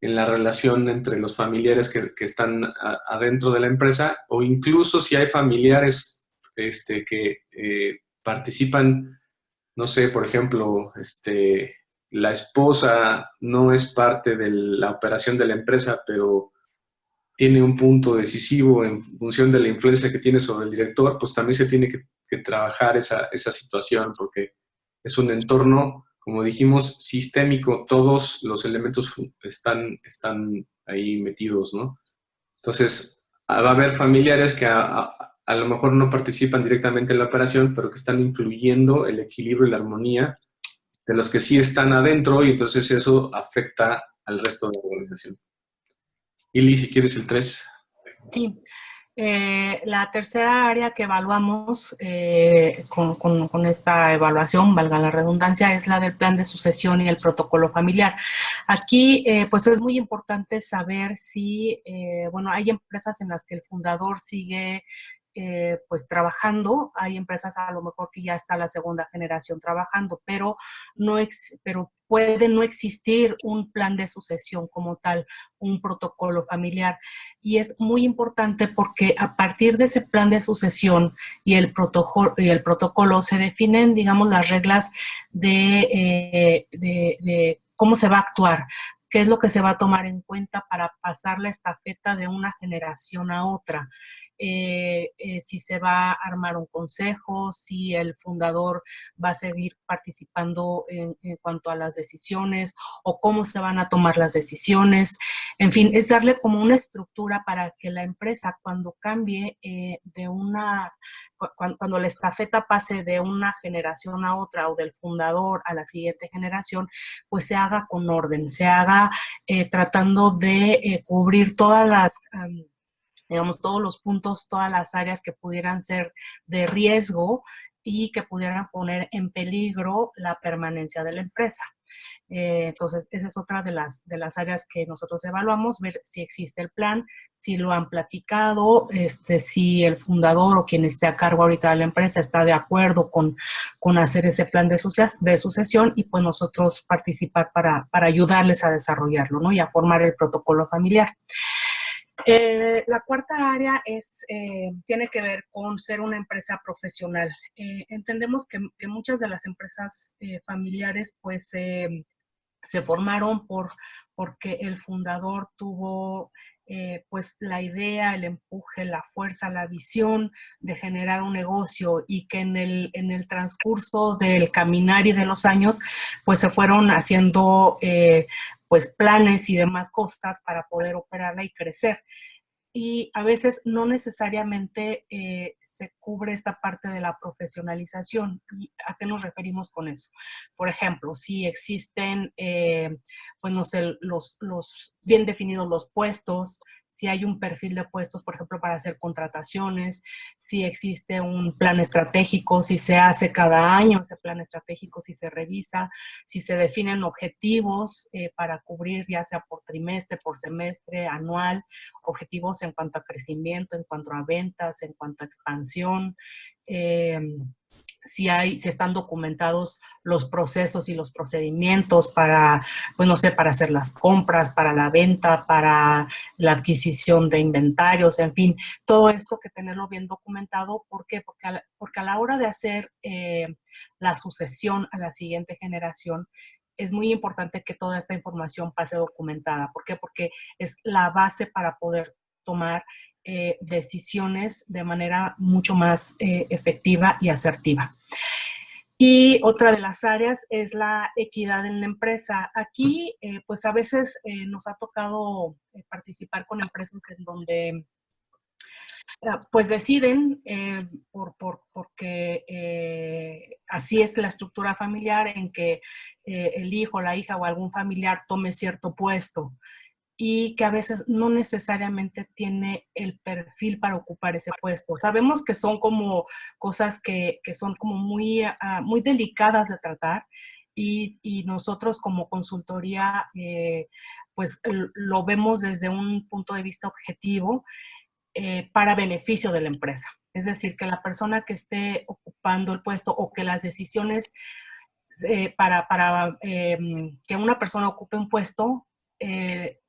en la relación entre los familiares que están adentro de la empresa, o incluso si hay familiares que participan, no sé, por ejemplo, la esposa no es parte de la operación de la empresa, pero tiene un punto decisivo en función de la influencia que tiene sobre el director, pues también se tiene que trabajar esa situación, porque es un entorno, como dijimos, sistémico. Todos los elementos están ahí metidos, ¿no? Entonces, va a haber familiares que a lo mejor no participan directamente en la operación, pero que están influyendo el equilibrio y la armonía de los que sí están adentro, y entonces eso afecta al resto de la organización. Ili, si quieres el 3. Sí. La tercera área que evaluamos con esta evaluación, valga la redundancia, es la del plan de sucesión y el protocolo familiar. Aquí, pues es muy importante saber si, bueno, hay empresas en las que el fundador sigue pues trabajando, hay empresas a lo mejor que ya está la segunda generación trabajando, pero puede no existir un plan de sucesión como tal, un protocolo familiar. Y es muy importante porque a partir de ese plan de sucesión y el protocolo se definen, digamos, las reglas de cómo se va a actuar, qué es lo que se va a tomar en cuenta para pasar la estafeta de una generación a otra. Si se va a armar un consejo, si el fundador va a seguir participando en cuanto a las decisiones o cómo se van a tomar las decisiones. En fin, es darle como una estructura para que la empresa cuando cambie cuando la estafeta pase de una generación a otra o del fundador a la siguiente generación, pues se haga con orden, se haga tratando de cubrir todas las digamos, todos los puntos, todas las áreas que pudieran ser de riesgo y que pudieran poner en peligro la permanencia de la empresa. Entonces, esa es otra de las áreas que nosotros evaluamos, ver si existe el plan, si lo han platicado, si el fundador o quien esté a cargo ahorita de la empresa está de acuerdo con hacer ese plan de sucesión y pues nosotros participar para ayudarles a desarrollarlo, ¿no? Y a formar el protocolo familiar. La cuarta área tiene que ver con ser una empresa profesional. Entendemos que muchas de las empresas familiares pues se formaron porque el fundador tuvo pues la idea, el empuje, la fuerza, la visión de generar un negocio y que en el transcurso del caminar y de los años pues se fueron haciendo pues planes y demás cosas para poder operarla y crecer. Y a veces no necesariamente se cubre esta parte de la profesionalización. ¿Y a qué nos referimos con eso? Por ejemplo, si existen, pues no sé, los bien definidos los puestos, si hay un perfil de puestos, por ejemplo, para hacer contrataciones, si existe un plan estratégico, si se hace cada año ese plan estratégico, si se revisa, si se definen objetivos para cubrir ya sea por trimestre, por semestre, anual, objetivos en cuanto a crecimiento, en cuanto a ventas, en cuanto a expansión, si están documentados los procesos y los procedimientos para, pues no sé, para hacer las compras, para la venta, para la adquisición de inventarios, en fin, todo esto que tenerlo bien documentado. ¿Por qué? Porque a la hora de hacer la sucesión a la siguiente generación, es muy importante que toda esta información pase documentada. ¿Por qué? Porque es la base para poder tomar decisiones de manera mucho más efectiva y asertiva. Y otra de las áreas es la equidad en la empresa. Aquí, pues a veces nos ha tocado participar con empresas en donde pues deciden, porque así es la estructura familiar, en que el hijo, la hija o algún familiar tome cierto puesto y que a veces no necesariamente tiene el perfil para ocupar ese puesto. Sabemos que son como cosas que son como muy delicadas de tratar y nosotros como consultoría pues lo vemos desde un punto de vista objetivo para beneficio de la empresa. Es decir, que la persona que esté ocupando el puesto o que las decisiones para que una persona ocupe un puesto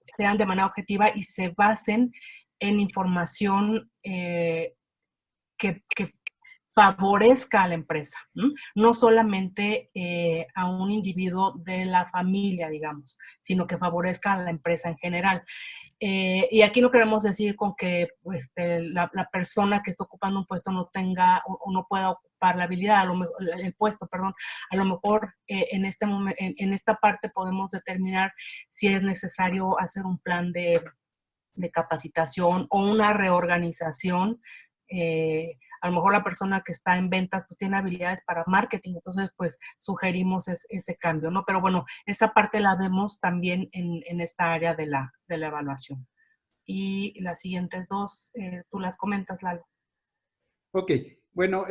sean de manera objetiva y se basen en información que favorezca a la empresa, ¿no? No solamente a un individuo de la familia, digamos, sino que favorezca a la empresa en general. Y aquí no queremos decir con que pues, la persona que está ocupando un puesto no tenga o no pueda ocupar la habilidad, el puesto, perdón. A lo mejor en esta parte podemos determinar si es necesario hacer un plan de capacitación o una reorganización. A lo mejor la persona que está en ventas pues tiene habilidades para marketing, entonces pues sugerimos ese cambio, ¿no? Pero bueno, esa parte la vemos también en esta área de la evaluación. y las siguientes dos, tú las comentas, Lalo. Ok, bueno,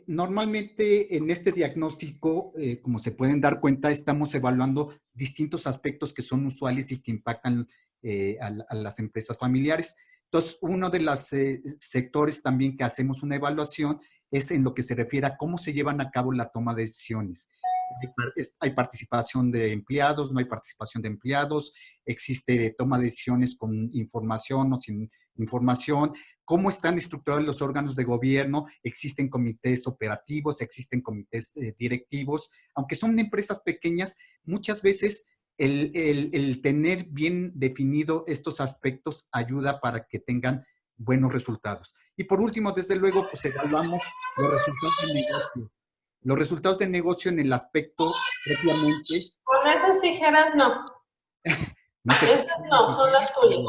normalmente en este diagnóstico, como se pueden dar cuenta, estamos evaluando distintos aspectos que son usuales y que impactan a las empresas familiares. Entonces, uno de los sectores también que hacemos una evaluación es en lo que se refiere a cómo se llevan a cabo la toma de decisiones. Hay participación de empleados, no hay participación de empleados, existe toma de decisiones con información o sin información, cómo están estructurados los órganos de gobierno, existen comités operativos, existen comités directivos, aunque son empresas pequeñas, muchas veces el tener bien definido estos aspectos ayuda para que tengan buenos resultados. Y por último, desde luego, pues evaluamos los resultados de negocio. Los resultados de negocio en el aspecto propiamente. Con esas tijeras no. No sé. Esas no, son las tuyas.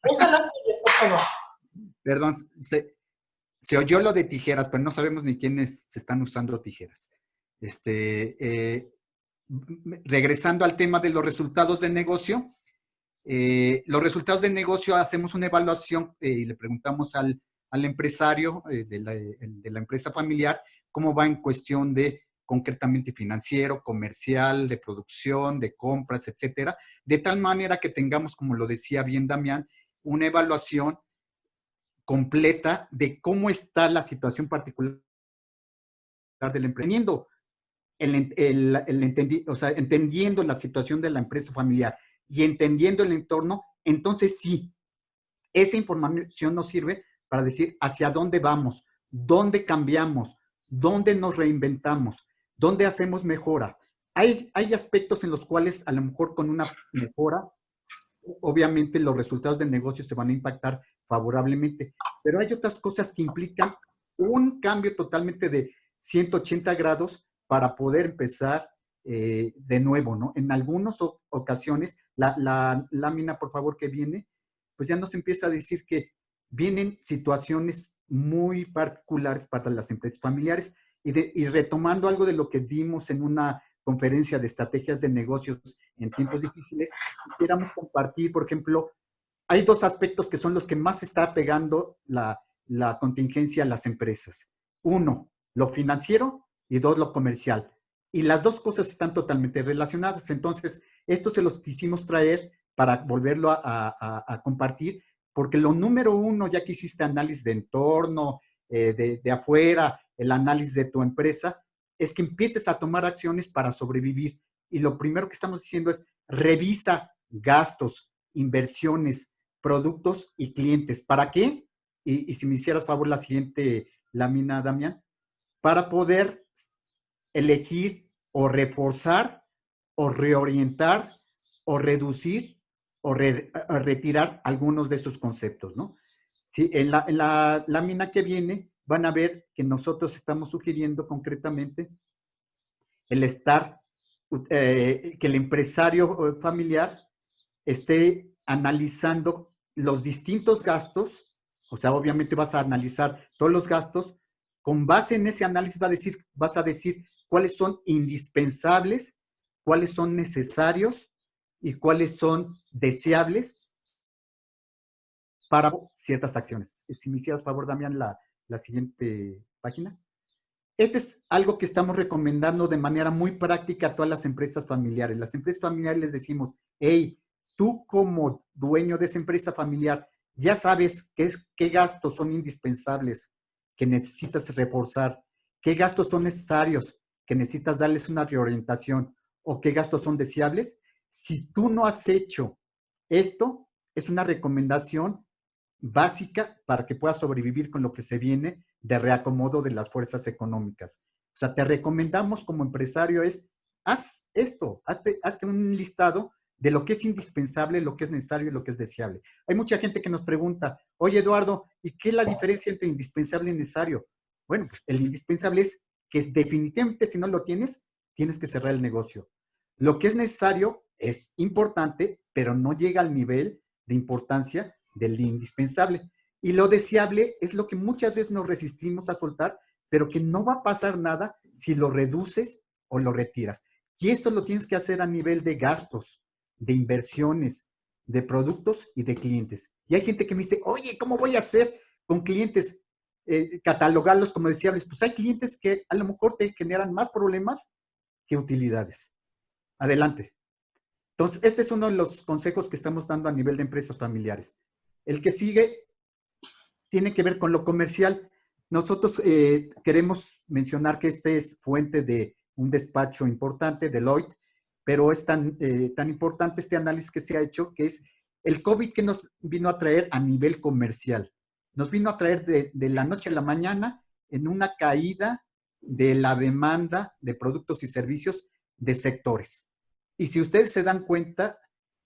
Usa las tuyas, por favor. Perdón, se oyó lo de tijeras, pero no sabemos ni quiénes se están usando tijeras. Regresando al tema de los resultados de negocio, los resultados de negocio hacemos una evaluación y le preguntamos al empresario de la empresa familiar cómo va en cuestión de concretamente financiero, comercial, de producción, de compras, etcétera, de tal manera que tengamos, como lo decía bien Damián, una evaluación completa de cómo está la situación particular del emprendimiento, entendiendo la situación de la empresa familiar y entendiendo el entorno, entonces sí, esa información nos sirve para decir hacia dónde vamos, dónde cambiamos, dónde nos reinventamos, dónde hacemos mejora. Hay aspectos en los cuales a lo mejor con una mejora, obviamente los resultados del negocio se van a impactar favorablemente, pero hay otras cosas que implican un cambio totalmente de 180 grados para poder empezar de nuevo, ¿no? En algunas ocasiones, la lámina, por favor, que viene, pues ya nos empieza a decir que vienen situaciones muy particulares para las empresas familiares y retomando algo de lo que dimos en una conferencia de estrategias de negocios en tiempos difíciles, quisiéramos compartir, por ejemplo, hay dos aspectos que son los que más está pegando la contingencia a las empresas. Uno, lo financiero y dos, lo comercial. Y las dos cosas están totalmente relacionadas. Entonces, esto se los quisimos traer para volverlo a compartir, porque lo número uno, ya que hiciste análisis de entorno, de afuera, el análisis de tu empresa, es que empieces a tomar acciones para sobrevivir. Y lo primero que estamos diciendo es, revisa gastos, inversiones, productos y clientes. ¿Para qué? Y si me hicieras favor la siguiente lámina, Damián, para poder elegir o reforzar o reorientar o reducir o retirar algunos de esos conceptos, ¿no? Sí, en la lámina que viene van a ver que nosotros estamos sugiriendo concretamente el estar, que el empresario familiar esté analizando los distintos gastos, o sea, obviamente vas a analizar todos los gastos, con base en ese análisis vas a decir cuáles son indispensables, cuáles son necesarios y cuáles son deseables para ciertas acciones. Si me hicieras favor, Damián, la siguiente página. Este es algo que estamos recomendando de manera muy práctica a todas las empresas familiares. Las empresas familiares les decimos, hey, tú como dueño de esa empresa familiar, ya sabes qué gastos son indispensables que necesitas reforzar, qué gastos son necesarios que necesitas darles una reorientación o qué gastos son deseables. Si tú no has hecho esto, es una recomendación básica para que puedas sobrevivir con lo que se viene de reacomodo de las fuerzas económicas. O sea, te recomendamos como empresario haz esto, hazte un listado de lo que es indispensable, lo que es necesario y lo que es deseable. Hay mucha gente que nos pregunta, oye Eduardo, ¿y qué es la diferencia entre indispensable y necesario? Bueno, pues el indispensable es que definitivamente si no lo tienes, tienes que cerrar el negocio. Lo que es necesario es importante, pero no llega al nivel de importancia del indispensable. Y lo deseable es lo que muchas veces nos resistimos a soltar, pero que no va a pasar nada si lo reduces o lo retiras. Y esto lo tienes que hacer a nivel de gastos, de inversiones, de productos y de clientes. Y hay gente que me dice, oye, ¿cómo voy a hacer con clientes? Catalogarlos como deseables. Pues hay clientes que a lo mejor te generan más problemas que utilidades. Adelante. Entonces, este es uno de los consejos que estamos dando a nivel de empresas familiares. El que sigue tiene que ver con lo comercial. Nosotros queremos mencionar que este es fuente de un despacho importante, Deloitte, pero es tan importante este análisis que se ha hecho, que es el COVID que nos vino a traer a nivel comercial. Nos vino a traer de la noche a la mañana en una caída de la demanda de productos y servicios de sectores. Y si ustedes se dan cuenta,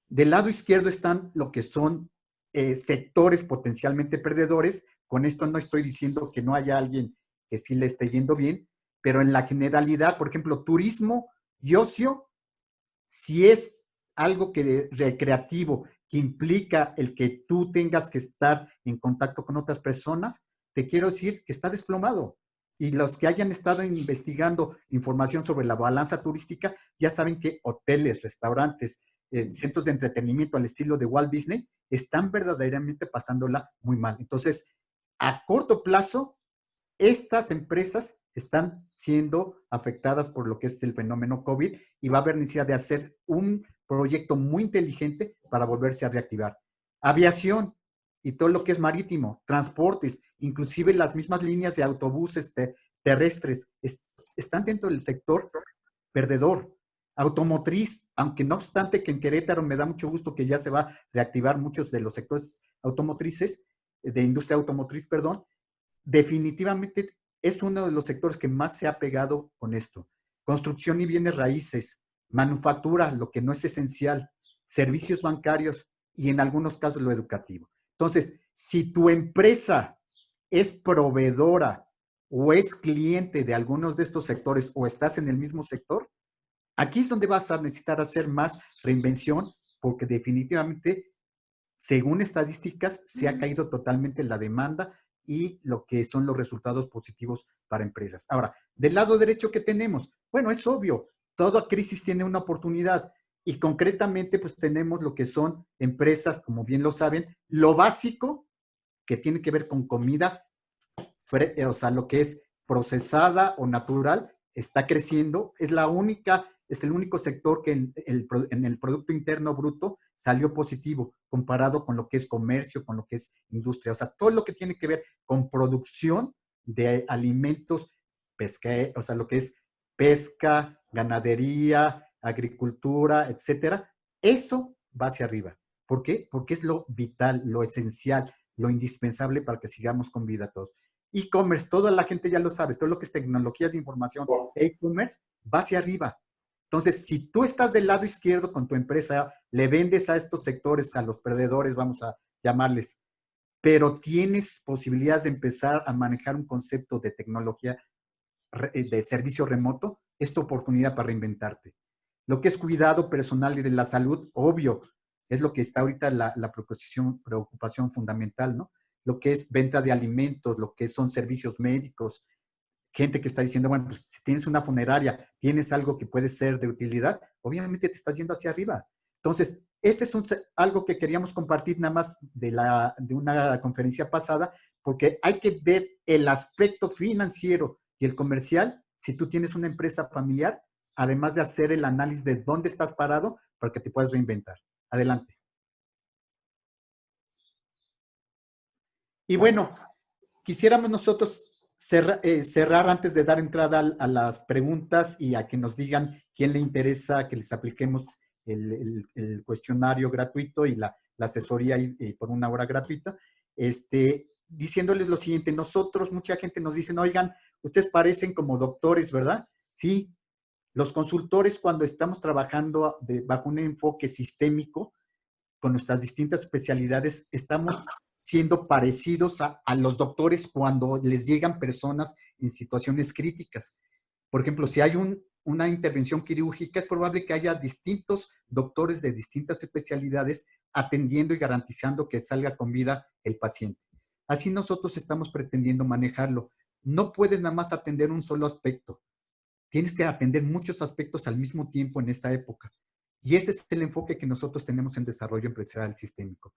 del lado izquierdo están lo que son sectores potencialmente perdedores. Con esto no estoy diciendo que no haya alguien que sí le esté yendo bien, pero en la generalidad, por ejemplo, turismo y ocio, si es algo que recreativo, que implica el que tú tengas que estar en contacto con otras personas, te quiero decir que está desplomado. Y los que hayan estado investigando información sobre la balanza turística, ya saben que hoteles, restaurantes, centros de entretenimiento al estilo de Walt Disney, están verdaderamente pasándola muy mal. Entonces, a corto plazo, estas empresas están siendo afectadas por lo que es el fenómeno COVID y va a haber necesidad de hacer un proyecto muy inteligente para volverse a reactivar. Aviación y todo lo que es marítimo, transportes, inclusive las mismas líneas de autobuses terrestres, están dentro del sector perdedor. Automotriz, aunque no obstante que en Querétaro me da mucho gusto que ya se va a reactivar muchos de los sectores automotrices, de industria automotriz, perdón, definitivamente es uno de los sectores que más se ha pegado con esto. Construcción y bienes raíces, manufactura, lo que no es esencial, servicios bancarios y en algunos casos lo educativo. Entonces, si tu empresa es proveedora o es cliente de algunos de estos sectores o estás en el mismo sector, aquí es donde vas a necesitar hacer más reinvención porque definitivamente, según estadísticas, se ha caído totalmente la demanda y lo que son los resultados positivos para empresas. Ahora, del lado derecho que tenemos, bueno, es obvio, toda crisis tiene una oportunidad y concretamente pues tenemos lo que son empresas, como bien lo saben, lo básico que tiene que ver con comida, o sea, lo que es procesada o natural, está creciendo, es el único sector que en el Producto Interno Bruto salió positivo comparado con lo que es comercio, con lo que es industria. O sea, todo lo que tiene que ver con producción de alimentos, o sea, lo que es pesca, ganadería, agricultura, etcétera, eso va hacia arriba. ¿Por qué? Porque es lo vital, lo esencial, lo indispensable para que sigamos con vida todos. E-commerce, toda la gente ya lo sabe, todo lo que es tecnologías de información, e-commerce, va hacia arriba. Entonces, si tú estás del lado izquierdo con tu empresa, le vendes a estos sectores, a los perdedores, vamos a llamarles, pero tienes posibilidades de empezar a manejar un concepto de tecnología de servicio remoto, es tu oportunidad para reinventarte. Lo que es cuidado personal y de la salud, obvio, es lo que está ahorita la preocupación fundamental, ¿no? Lo que es venta de alimentos, lo que son servicios médicos, gente que está diciendo, bueno, pues si tienes una funeraria, tienes algo que puede ser de utilidad, obviamente te estás yendo hacia arriba. Entonces, este es algo que queríamos compartir nada más de una conferencia pasada, porque hay que ver el aspecto financiero y el comercial si tú tienes una empresa familiar, además de hacer el análisis de dónde estás parado para que te puedas reinventar. Adelante. Y bueno, quisiéramos nosotros cerrar antes de dar entrada a las preguntas y a que nos digan quién le interesa que les apliquemos el cuestionario gratuito y la asesoría por 1 hora gratuita, diciéndoles lo siguiente. Nosotros, mucha gente nos dice, oigan, ustedes parecen como doctores, ¿verdad? Sí, los consultores cuando estamos trabajando bajo un enfoque sistémico, con nuestras distintas especialidades, estamos siendo parecidos a los doctores cuando les llegan personas en situaciones críticas. Por ejemplo, si hay una intervención quirúrgica, es probable que haya distintos doctores de distintas especialidades atendiendo y garantizando que salga con vida el paciente. Así nosotros estamos pretendiendo manejarlo. No puedes nada más atender un solo aspecto. Tienes que atender muchos aspectos al mismo tiempo en esta época. Y ese es el enfoque que nosotros tenemos en desarrollo empresarial sistémico.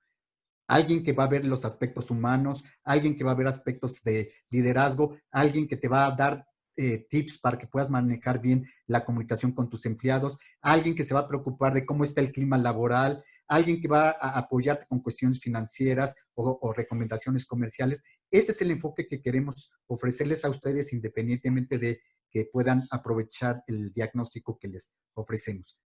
alguien que va a ver los aspectos humanos, alguien que va a ver aspectos de liderazgo, alguien que te va a dar tips para que puedas manejar bien la comunicación con tus empleados, alguien que se va a preocupar de cómo está el clima laboral, alguien que va a apoyarte con cuestiones financieras o recomendaciones comerciales. Ese es el enfoque que queremos ofrecerles a ustedes independientemente de que puedan aprovechar el diagnóstico que les ofrecemos.